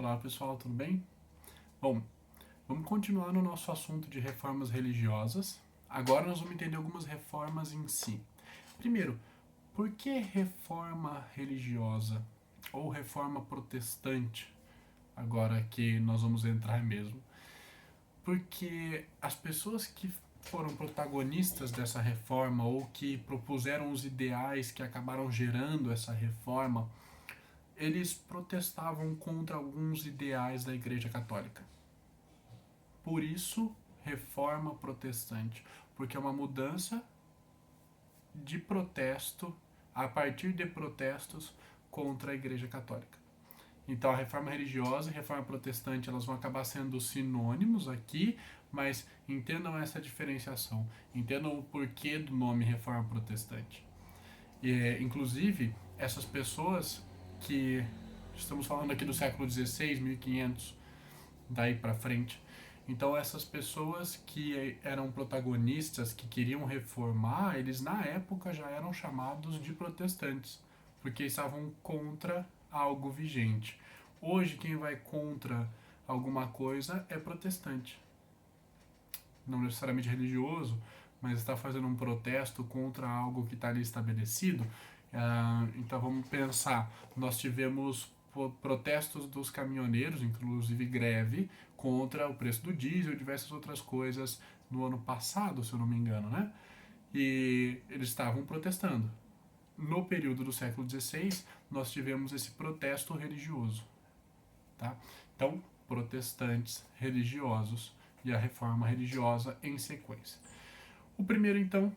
Olá pessoal, tudo bem? Bom, vamos continuar no nosso assunto de reformas religiosas. Agora nós vamos entender algumas reformas em si. Primeiro, por que reforma religiosa ou reforma protestante? Agora que nós vamos entrar mesmo. Porque as pessoas que foram protagonistas dessa reforma ou que propuseram os ideais que acabaram gerando essa reforma, eles protestavam contra alguns ideais da Igreja Católica. Por isso, reforma protestante, porque é uma mudança de protesto a partir de protestos contra a Igreja Católica. Então, a reforma religiosa e a reforma protestante elas vão acabar sendo sinônimos aqui, mas entendam essa diferenciação, entendam o porquê do nome reforma protestante. Inclusive, essas pessoas que estamos falando aqui do século XVI, 1500, daí para frente. Então essas pessoas que eram protagonistas, que queriam reformar, eles na época já eram chamados de protestantes, porque estavam contra algo vigente. Hoje quem vai contra alguma coisa é protestante. Não necessariamente religioso, mas está fazendo um protesto contra algo que está ali estabelecido. Então vamos pensar, nós tivemos protestos dos caminhoneiros, inclusive greve, contra o preço do diesel e diversas outras coisas no ano passado, se eu não me engano, né? E eles estavam protestando. No período do século XVI, nós tivemos esse protesto religioso, tá? Então, protestantes religiosos e a reforma religiosa em sequência. O primeiro, então,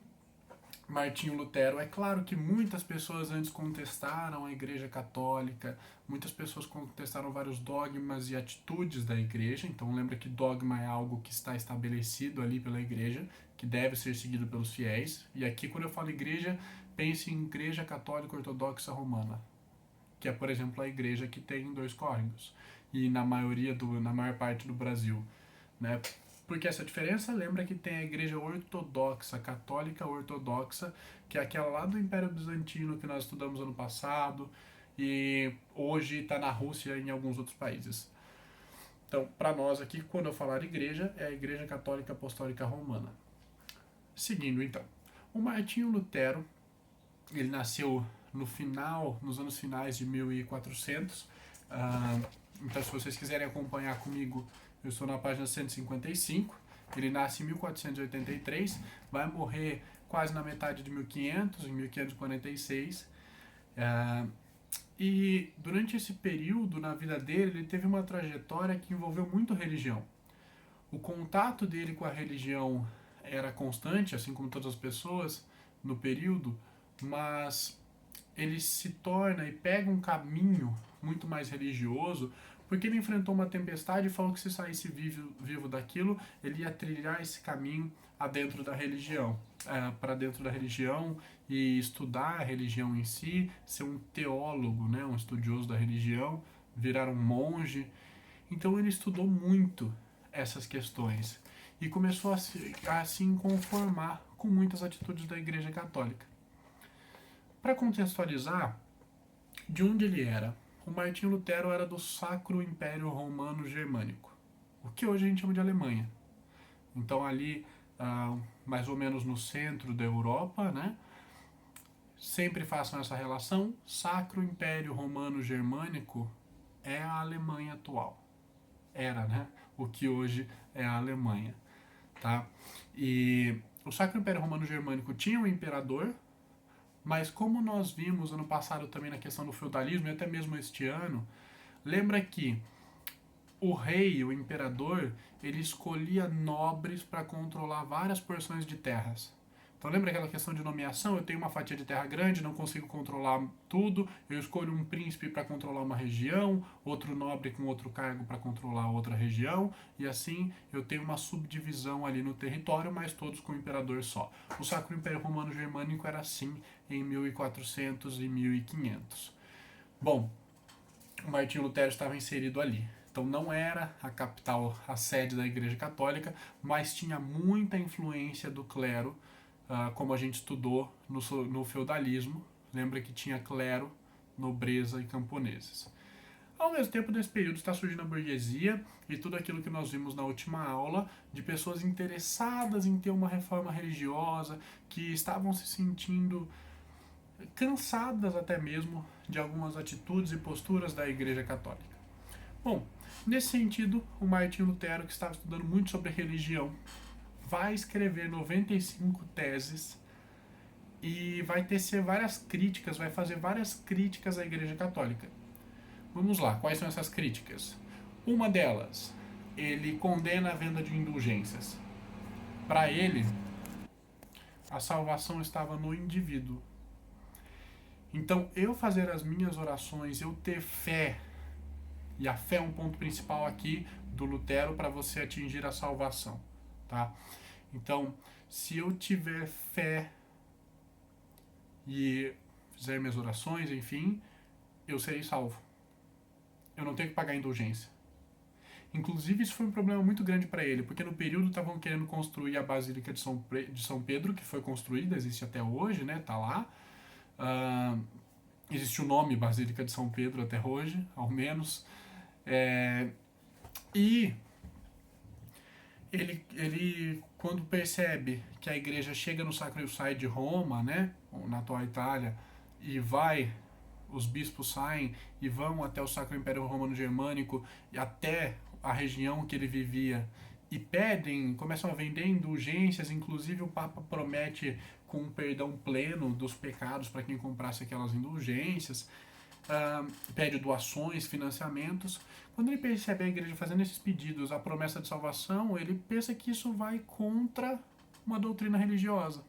Martinho Lutero. É claro que muitas pessoas antes contestaram a Igreja Católica, muitas pessoas contestaram vários dogmas e atitudes da Igreja. Então lembra que dogma é algo que está estabelecido ali pela Igreja, que deve ser seguido pelos fiéis. E aqui quando eu falo Igreja, pense em Igreja Católica Ortodoxa Romana, que é, por exemplo, a igreja que tem 2 córregos e na maior parte do Brasil, né? Por que essa diferença? Lembra que tem a igreja ortodoxa, católica ortodoxa, que é aquela lá do Império Bizantino que nós estudamos ano passado e hoje está na Rússia e em alguns outros países. Então, para nós aqui, quando eu falar igreja, é a Igreja Católica Apostólica Romana. Seguindo, então. O Martinho Lutero, ele nasceu nos anos finais de 1400. Então, se vocês quiserem acompanhar comigo, eu estou na página 155. Ele nasce em 1483, vai morrer quase na metade de 1500, em 1546. E durante esse período na vida dele, ele teve uma trajetória que envolveu muito religião. O contato dele com a religião era constante, assim como todas as pessoas no período, mas ele se torna e pega um caminho muito mais religioso, porque ele enfrentou uma tempestade e falou que se saísse vivo daquilo, ele ia trilhar esse caminho adentro da religião, para dentro da religião e estudar a religião em si, ser um teólogo, né, um estudioso da religião, virar um monge. Então ele estudou muito essas questões e começou a se inconformar com muitas atitudes da Igreja Católica. Para contextualizar, de onde ele era? O Martinho Lutero era do Sacro Império Romano Germânico, o que hoje a gente chama de Alemanha. Então ali, mais ou menos no centro da Europa, né? Sempre façam essa relação. Sacro Império Romano Germânico é a Alemanha atual. Era, né? O que hoje é a Alemanha, tá? E o Sacro Império Romano Germânico tinha um imperador, mas como nós vimos ano passado também na questão do feudalismo, e até mesmo este ano, lembra que o rei, o imperador, ele escolhia nobres para controlar várias porções de terras. Então lembra aquela questão de nomeação? Eu tenho uma fatia de terra grande, não consigo controlar tudo, eu escolho um príncipe para controlar uma região, outro nobre com outro cargo para controlar outra região, e assim eu tenho uma subdivisão ali no território, mas todos com o imperador só. O Sacro Império Romano Germânico era assim em 1400 e 1500. Bom, o Martinho Lutero estava inserido ali. Então não era a capital, a sede da Igreja Católica, mas tinha muita influência do clero, como a gente estudou no feudalismo. Lembra que tinha clero, nobreza e camponeses. Ao mesmo tempo, nesse período está surgindo a burguesia e tudo aquilo que nós vimos na última aula, de pessoas interessadas em ter uma reforma religiosa, que estavam se sentindo cansadas até mesmo de algumas atitudes e posturas da Igreja Católica. Bom, nesse sentido, o Martinho Lutero, que estava estudando muito sobre religião, vai escrever 95 teses e vai tecer várias críticas, vai fazer várias críticas à Igreja Católica. Vamos lá, quais são essas críticas? Uma delas, ele condena a venda de indulgências. Para ele, a salvação estava no indivíduo. Então, eu fazer as minhas orações, eu ter fé, e a fé é um ponto principal aqui do Lutero para você atingir a salvação, tá? Então, se eu tiver fé e fizer minhas orações, enfim, eu serei salvo. Eu não tenho que pagar indulgência. Inclusive, isso foi um problema muito grande para ele, porque no período estavam querendo construir a Basílica de São Pedro, que foi construída, existe até hoje, né? Tá lá. Existe o nome Basílica de São Pedro até hoje, ao menos. E ele, quando percebe que a igreja chega no Sacro Sai de Roma, né? Na atual Itália, e os bispos saem e vão até o Sacro Império Romano Germânico e até a região que ele vivia e começam a vender indulgências, inclusive o Papa promete com um perdão pleno dos pecados para quem comprasse aquelas indulgências, pede doações, financiamentos. Quando ele percebe a igreja fazendo esses pedidos, a promessa de salvação, ele pensa que isso vai contra uma doutrina religiosa.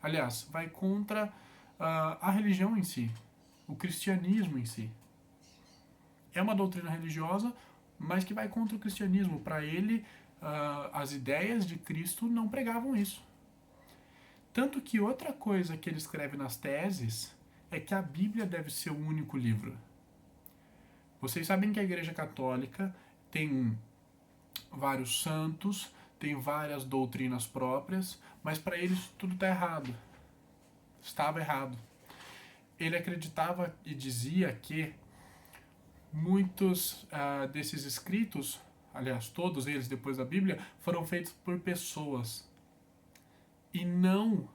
Aliás, vai contra a religião em si, o cristianismo em si. É uma doutrina religiosa, mas que vai contra o cristianismo. Para ele, as ideias de Cristo não pregavam isso. Tanto que outra coisa que ele escreve nas teses é que a Bíblia deve ser o único livro. Vocês sabem que a Igreja Católica tem vários santos, tem várias doutrinas próprias, mas para ele isso tudo está errado. Estava errado. Ele acreditava e dizia que muitos desses escritos, aliás, todos eles depois da Bíblia, foram feitos por pessoas e não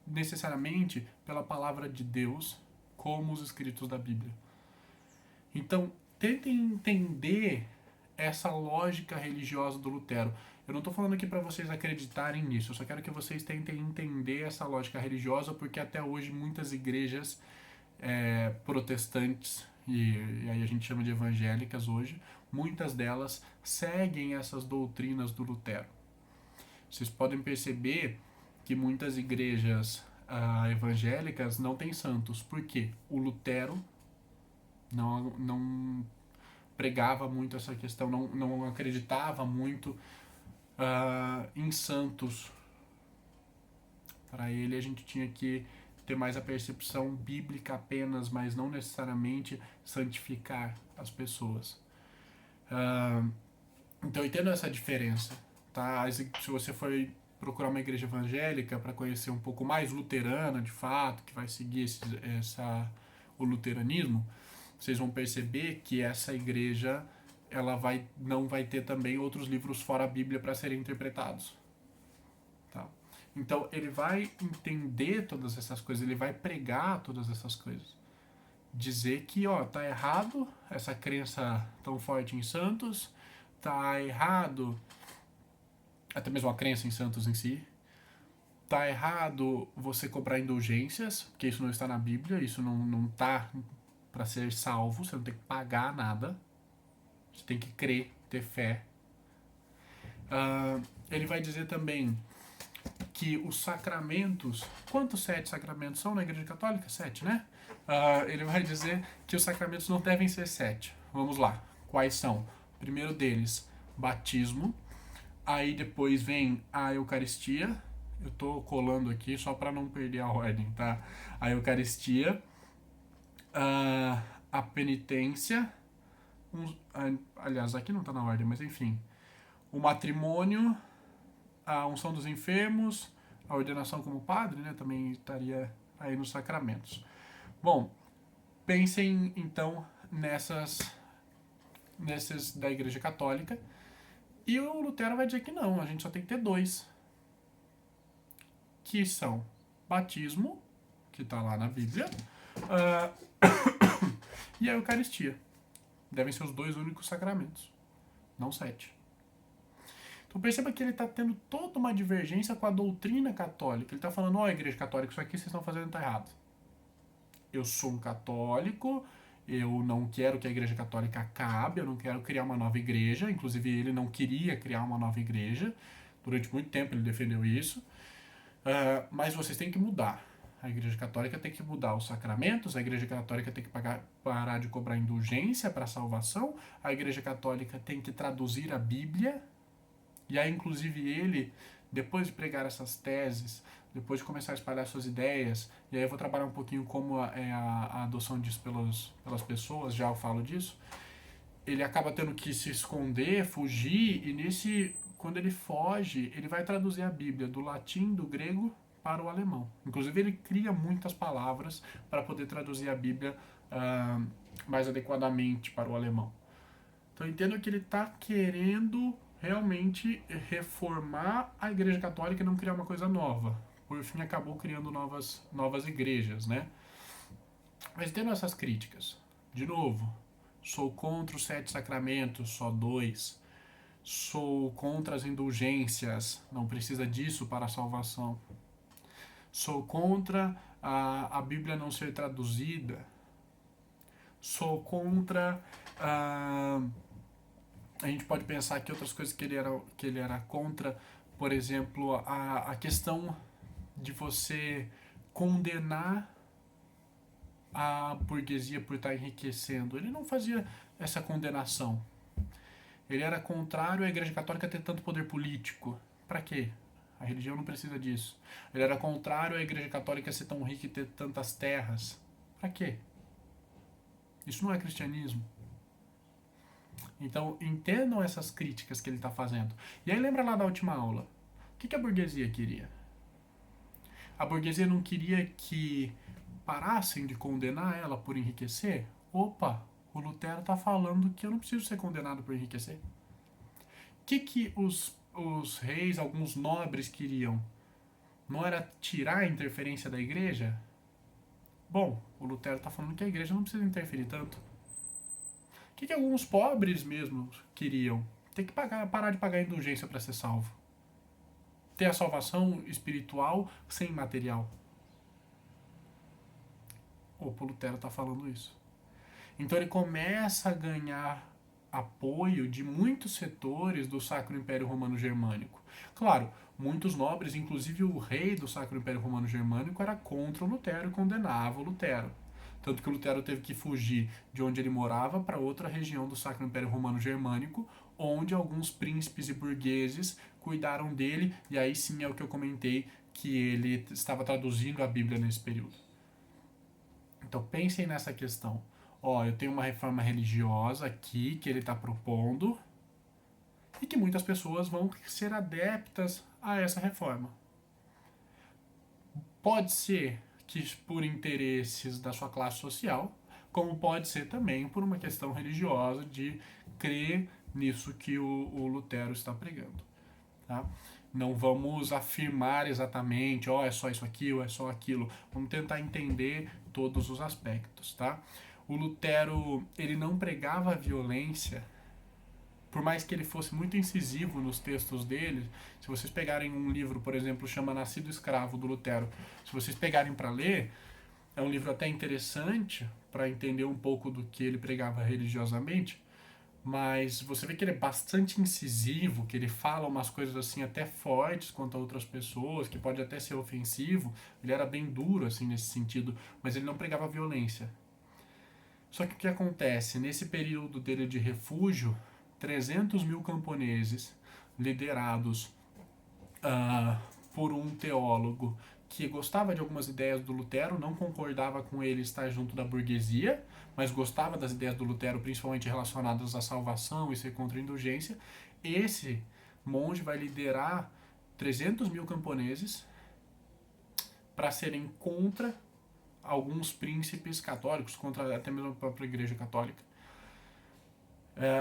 necessariamente pela palavra de Deus, como os escritos da Bíblia. Então, tentem entender essa lógica religiosa do Lutero. Eu não estou falando aqui para vocês acreditarem nisso, eu só quero que vocês tentem entender essa lógica religiosa, porque até hoje muitas igrejas protestantes, e aí a gente chama de evangélicas hoje, muitas delas seguem essas doutrinas do Lutero. Vocês podem perceber que muitas igrejas evangélicas não têm santos. Por quê? O Lutero não pregava muito essa questão, não acreditava muito em santos. Para ele, a gente tinha que ter mais a percepção bíblica apenas, mas não necessariamente santificar as pessoas. Então, entendo essa diferença. Tá? Se você for procurar uma igreja evangélica para conhecer um pouco mais luterana, de fato, que vai seguir o luteranismo, vocês vão perceber que essa igreja não vai ter também outros livros fora a Bíblia para serem interpretados. Tá? Então, ele vai entender todas essas coisas, ele vai pregar todas essas coisas. Dizer que, tá errado essa crença tão forte em santos, tá errado até mesmo a crença em santos em si, tá errado você cobrar indulgências, porque isso não está na Bíblia, isso não tá para ser salvo, você não tem que pagar nada, você tem que crer, ter fé. Ele vai dizer também que os sacramentos, quantos 7 sacramentos são na Igreja Católica? 7, né? Ele vai dizer que os sacramentos não devem ser 7. Vamos lá, quais são? O primeiro deles, batismo. Aí depois vem a Eucaristia. Eu tô colando aqui só para não perder a ordem, tá? A Eucaristia, a penitência, aliás, aqui não tá na ordem, mas enfim. O matrimônio, a unção dos enfermos, a ordenação como padre, né? Também estaria aí nos sacramentos. Bom, pensem então nesses da Igreja Católica, e o Lutero vai dizer que não, a gente só tem que ter dois, que são batismo, que está lá na Bíblia, e a Eucaristia. Devem ser os dois únicos sacramentos, não 7. Então perceba que ele está tendo toda uma divergência com a doutrina católica. Ele está falando, ó, Igreja Católica, isso aqui vocês estão fazendo tá errado. Eu sou um católico, eu não quero que a Igreja Católica acabe, eu não quero criar uma nova igreja. Inclusive ele não queria criar uma nova igreja. Durante muito tempo ele defendeu isso. Mas vocês têm que mudar. A Igreja Católica tem que mudar os sacramentos, a Igreja Católica tem que parar de cobrar indulgência para a salvação, a Igreja Católica tem que traduzir a Bíblia. E aí, inclusive, ele, depois de pregar essas teses, depois de começar a espalhar suas ideias, e aí eu vou trabalhar um pouquinho como é a adoção disso pelas pessoas, já eu falo disso, ele acaba tendo que se esconder, fugir, e quando ele foge, ele vai traduzir a Bíblia do latim, do grego, para o alemão. Inclusive, ele cria muitas palavras para poder traduzir a Bíblia mais adequadamente para o alemão. Então, entendo que ele está querendo realmente reformar a Igreja Católica e não criar uma coisa nova. Por fim, acabou criando novas igrejas, né? Mas tendo essas críticas, de novo, sou contra os 7 sacramentos, só 2. Sou contra as indulgências, não precisa disso para a salvação. Sou contra a Bíblia não ser traduzida. Sou contra... a gente pode pensar que outras coisas que ele era contra, por exemplo, a questão de você condenar a burguesia por estar enriquecendo. Ele não fazia essa condenação. Ele era contrário à Igreja Católica ter tanto poder político. Para quê? A religião não precisa disso. Ele era contrário à Igreja Católica ser tão rica e ter tantas terras. Para quê? Isso não é cristianismo. Então, entendam essas críticas que ele está fazendo. E aí, lembra lá da última aula. O que a burguesia queria? A burguesia não queria que parassem de condenar ela por enriquecer? Opa, o Lutero está falando que eu não preciso ser condenado por enriquecer. O que os reis, alguns nobres queriam? Não era tirar a interferência da igreja? Bom, o Lutero está falando que a igreja não precisa interferir tanto. O que alguns pobres mesmo queriam? Ter que parar de pagar indulgência para ser salvo. Ter a salvação espiritual sem material. O Lutero está falando isso. Então ele começa a ganhar apoio de muitos setores do Sacro Império Romano Germânico. Claro, muitos nobres, inclusive o rei do Sacro Império Romano Germânico, era contra o Lutero e condenava o Lutero. Tanto que o Lutero teve que fugir de onde ele morava para outra região do Sacro Império Romano Germânico, onde alguns príncipes e burgueses cuidaram dele, e aí sim é o que eu comentei, que ele estava traduzindo a Bíblia nesse período. Então pensem nessa questão. Eu tenho uma reforma religiosa aqui que ele está propondo e que muitas pessoas vão ser adeptas a essa reforma. Pode ser que por interesses da sua classe social, como pode ser também por uma questão religiosa de crer nisso que o Lutero está pregando. Tá? Não vamos afirmar exatamente, é só isso aqui ou é só aquilo. Vamos tentar entender todos os aspectos, tá? O Lutero, ele não pregava a violência, por mais que ele fosse muito incisivo nos textos dele. Se vocês pegarem um livro, por exemplo, chama Nascido Escravo, do Lutero, se vocês pegarem para ler, é um livro até interessante para entender um pouco do que ele pregava religiosamente, mas você vê que ele é bastante incisivo, que ele fala umas coisas assim até fortes quanto a outras pessoas, que pode até ser ofensivo. Ele era bem duro assim nesse sentido, mas ele não pregava violência. Só que o que acontece? Nesse período dele de refúgio, 300 mil camponeses, liderados por um teólogo que gostava de algumas ideias do Lutero, não concordava com ele estar junto da burguesia, mas gostava das ideias do Lutero, principalmente relacionadas à salvação e ser contra a indulgência. Esse monge vai liderar 300 mil camponeses para serem contra alguns príncipes católicos, contra até mesmo a própria Igreja Católica.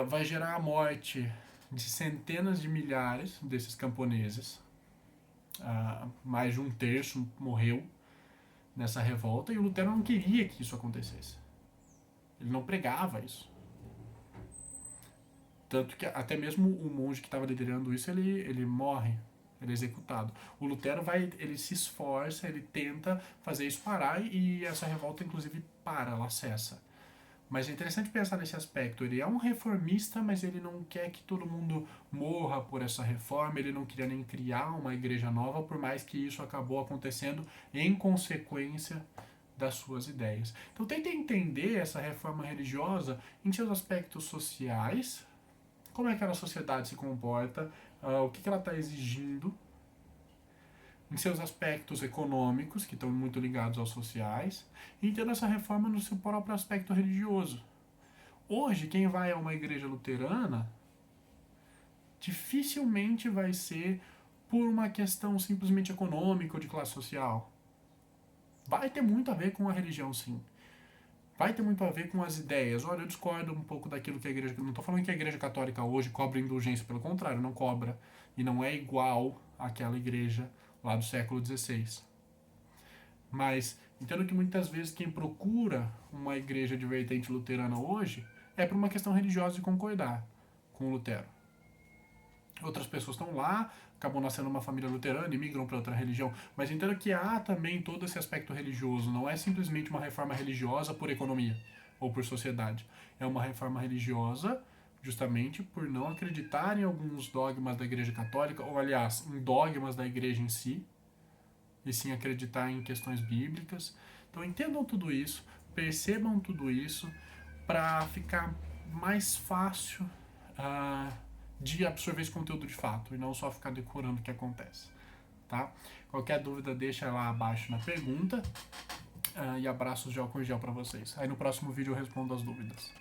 vai gerar a morte de centenas de milhares desses camponeses. Mais de um terço morreu nessa revolta, e o Lutero não queria que isso acontecesse. Ele não pregava isso. Tanto que até mesmo o monge que estava liderando isso, ele morre, ele é executado. O Lutero ele se esforça, ele tenta fazer isso parar, e essa revolta inclusive para, ela cessa. Mas é interessante pensar nesse aspecto. Ele é um reformista, mas ele não quer que todo mundo morra por essa reforma. Ele não queria nem criar uma igreja nova, por mais que isso acabou acontecendo em consequência das suas ideias. Então tenta entender essa reforma religiosa em seus aspectos sociais, como é que a sociedade se comporta, o que ela está exigindo, em seus aspectos econômicos, que estão muito ligados aos sociais, e entenda essa reforma no seu próprio aspecto religioso. Hoje, quem vai a uma igreja luterana dificilmente vai ser por uma questão simplesmente econômica ou de classe social. Vai ter muito a ver com a religião, sim. Vai ter muito a ver com as ideias. Olha, eu discordo um pouco daquilo que a igreja... Não estou falando que a igreja católica hoje cobra indulgência, pelo contrário, não cobra. E não é igual àquela igreja lá do século XVI. Mas entendo que muitas vezes quem procura uma igreja de vertente luterana hoje é por uma questão religiosa de concordar com Lutero. Outras pessoas estão lá, acabam nascendo uma família luterana e migram para outra religião. Mas entendo que há também todo esse aspecto religioso. Não é simplesmente uma reforma religiosa por economia ou por sociedade. É uma reforma religiosa justamente por não acreditar em alguns dogmas da Igreja Católica, ou aliás, em dogmas da Igreja em si, e sim acreditar em questões bíblicas. Então entendam tudo isso, percebam tudo isso, para ficar mais fácil de absorver esse conteúdo de fato, e não só ficar decorando o que acontece. Tá? Qualquer dúvida deixa lá abaixo na pergunta, e abraços de álcool em gel para vocês. Aí no próximo vídeo eu respondo as dúvidas.